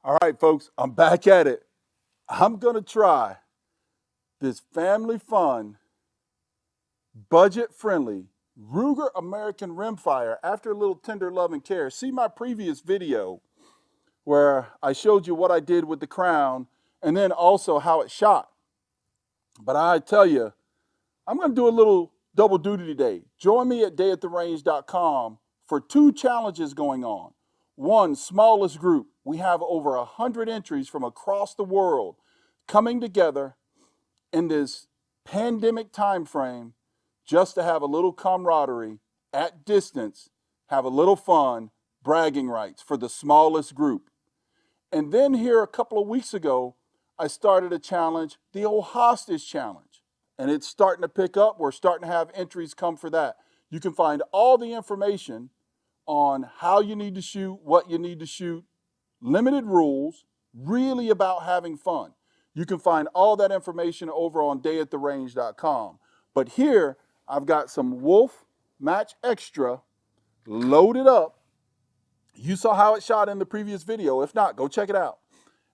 All right, folks, I'm back at it. I'm going to try this family fun, budget friendly Ruger American Rimfire after a little tender love and care. See my previous video where I showed you what I did with the crown and then also how it shot. But I tell you, I'm going to do a little double duty today. Join me at Dayattherange.com for two challenges going on. One, smallest group. We have over 100 entries from across the world coming together in this pandemic time frame just to have a little camaraderie at distance, have a little fun, bragging rights for the smallest group. And then here a couple of weeks ago, I started a challenge, the old hostage challenge. And it's starting to pick up. We're starting to have entries come for that. You can find all the information on how you need to shoot, what you need to shoot, limited rules, really about having fun. You can find all that information over on dayattherange.com. But here, I've got some Wolf Match Extra loaded up. You saw how it shot in the previous video. If not, go check it out.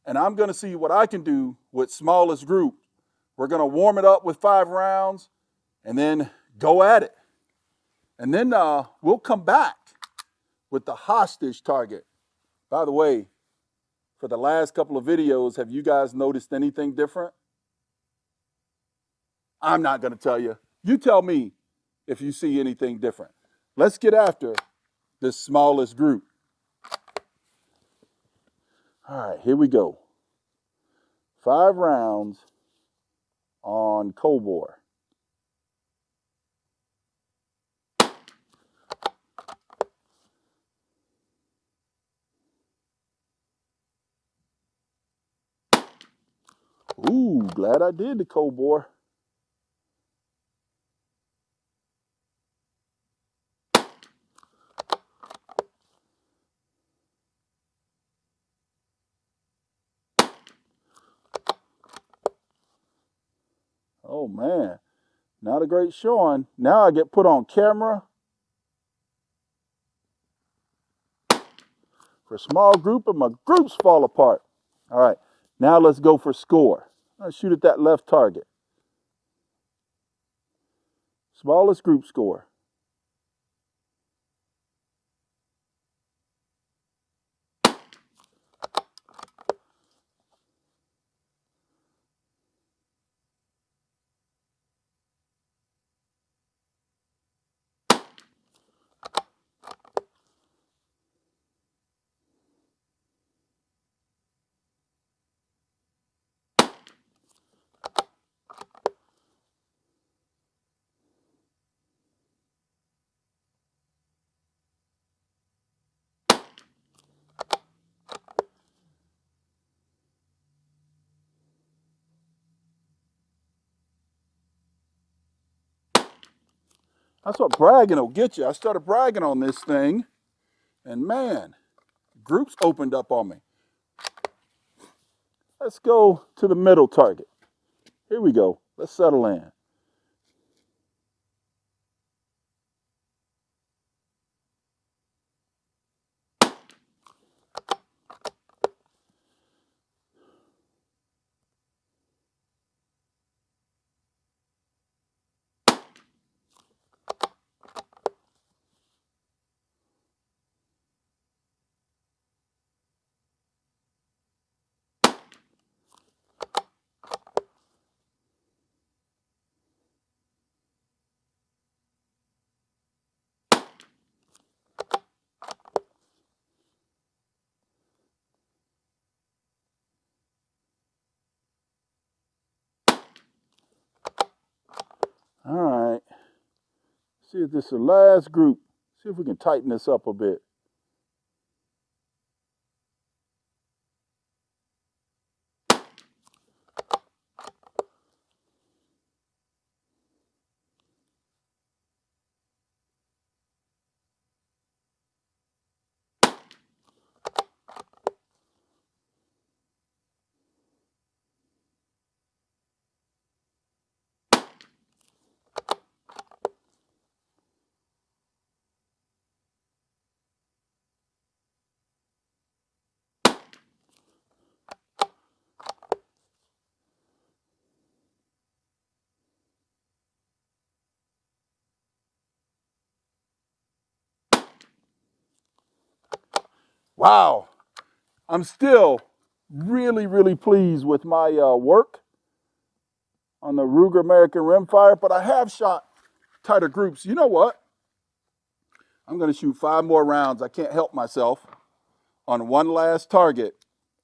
And I'm going to see what I can do with smallest group. We're going to warm it up with 5 rounds and then go at it. And then we'll come back with the hostage target. By the way, for the last couple of videos, have you guys noticed anything different? I'm not going to tell you. You tell me if you see anything different. Let's get after this smallest group. All right, here we go. 5 rounds on Cobor. Ooh, glad I did the Cobor. Oh man, not a great showing. Now I get put on camera for a small group and my groups fall apart. All right, now let's go for score. Let's shoot at that left target. Smallest group score. That's what bragging will get you. I started bragging on this thing, and man, groups opened up on me. Let's go to the middle target. Here we go. Let's settle in. All right. See if this is the last group. See if we can tighten this up a bit. Wow. I'm still really, really pleased with my work on the Ruger American Rimfire, but I have shot tighter groups. You know what? I'm going to shoot 5 more rounds. I can't help myself on one last target,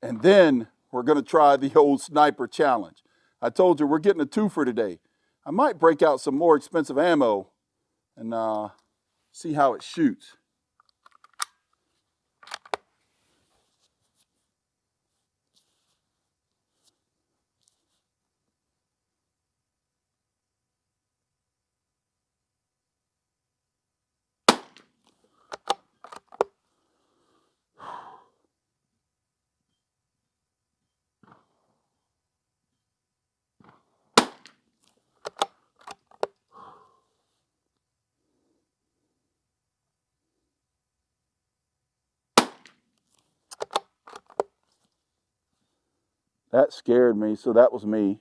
and then we're going to try the old sniper challenge. I told you we're getting a twofer today. I might break out some more expensive ammo and see how it shoots. That scared me, so that was me.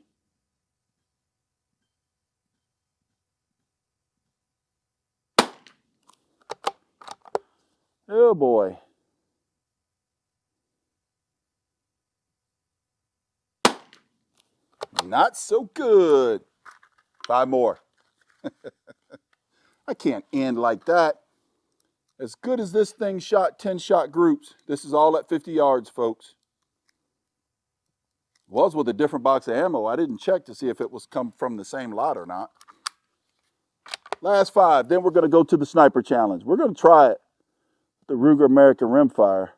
Oh boy. Not so good. 5 more. I can't end like that. As good as this thing shot 10-shot groups, this is all at 50 yards, folks. Was with a different box of ammo. I didn't check to see if it was come from the same lot or not. Last 5, then we're going to go to the sniper challenge. We're going to try it, the Ruger American Rimfire.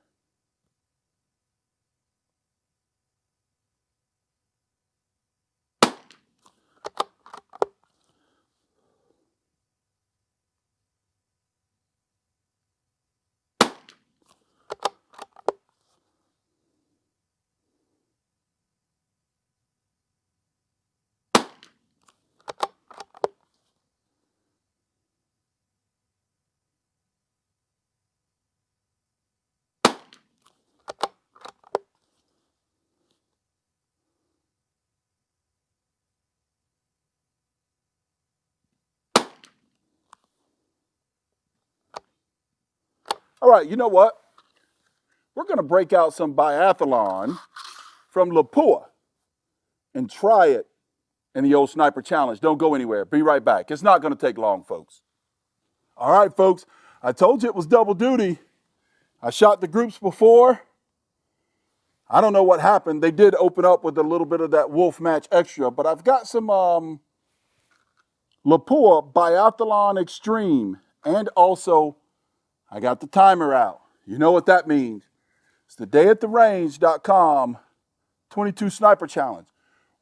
All right, you know what? We're going to break out some biathlon from Lapua and try it in the old sniper challenge. Don't go anywhere. Be right back. It's not going to take long, folks. All right, folks. I told you it was double duty. I shot the groups before. I don't know what happened. They did open up with a little bit of that Wolf Match Extra, but I've got some Lapua Biathlon Extreme, and also I got the timer out. You know what that means. It's the Dayattherange.com 22 Sniper Challenge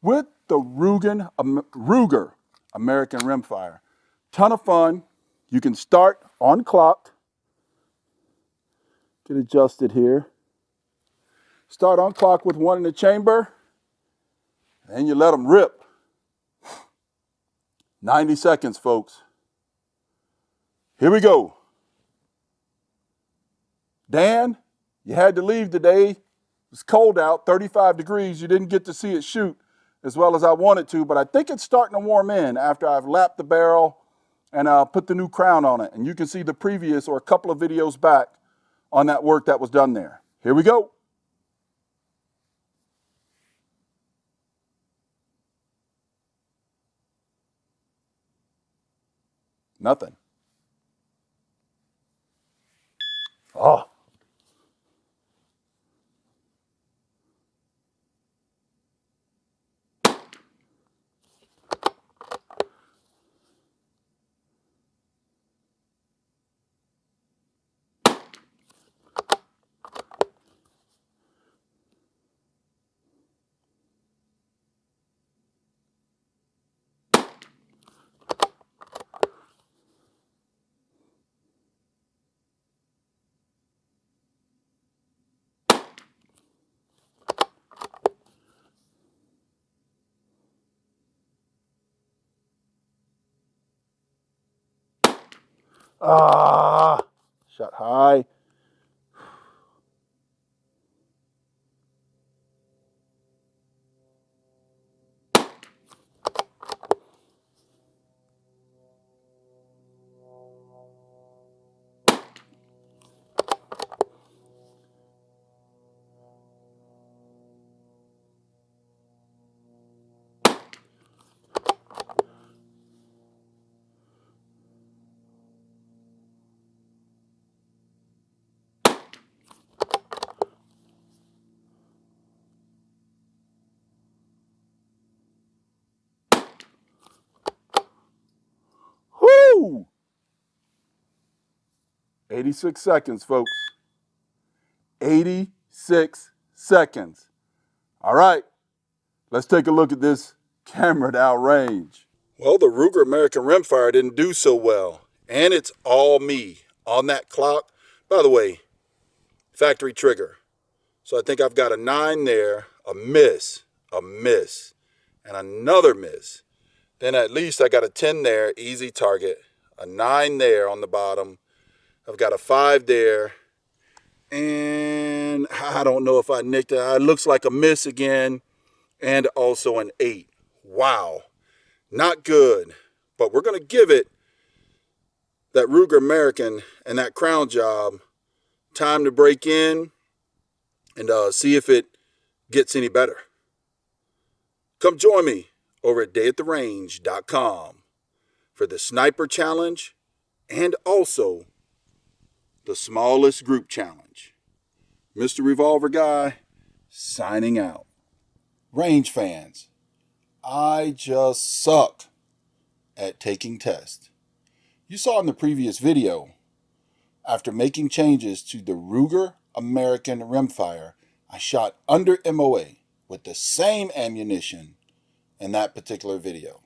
with the Ruger American Rimfire. Ton of fun. You can start on clock. Get adjusted here. Start on clock with 1 in the chamber, and you let them rip. 90 seconds, folks. Here we go. Dan, you had to leave today. It was cold out, 35 degrees. You didn't get to see it shoot as well as I wanted to, but I think it's starting to warm in after I've lapped the barrel and put the new crown on it. And you can see the previous or a couple of videos back on that work that was done there. Here we go. Nothing. Oh. Shot high. 86 seconds, folks. 86 seconds. All right, let's take a look at this camera downrange. Well, the Ruger American Rimfire didn't do so well, and it's all me on that clock. By the way, factory trigger. So I think I've got a 9 there, a miss, and another miss. Then at least I got a 10 there, easy target, a 9 there on the bottom. I've got a 5 there, and I don't know if I nicked it. It looks like a miss again, and also an 8. Wow, not good. But we're going to give it, that Ruger American and that crown job, time to break in and see if it gets any better. Come join me over at Dayattherange.com for the Sniper Challenge and also the Smallest Group Challenge. Mr. Revolver Guy, signing out. Range fans, I just suck at taking tests. You saw in the previous video, after making changes to the Ruger American Rimfire, I shot under MOA with the same ammunition in that particular video.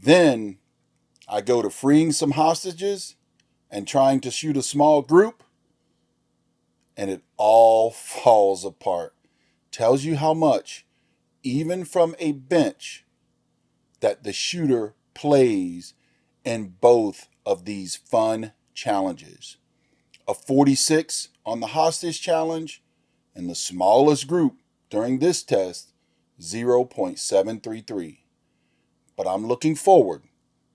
Then I go to freeing some hostages and trying to shoot a small group, and it all falls apart. Tells you how much, even from a bench, that the shooter plays in both of these fun challenges. A 46 on the hostage challenge, and the smallest group during this test, 0.733. But I'm looking forward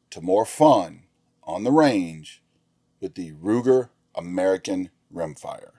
to more fun on the range with the Ruger American Rimfire.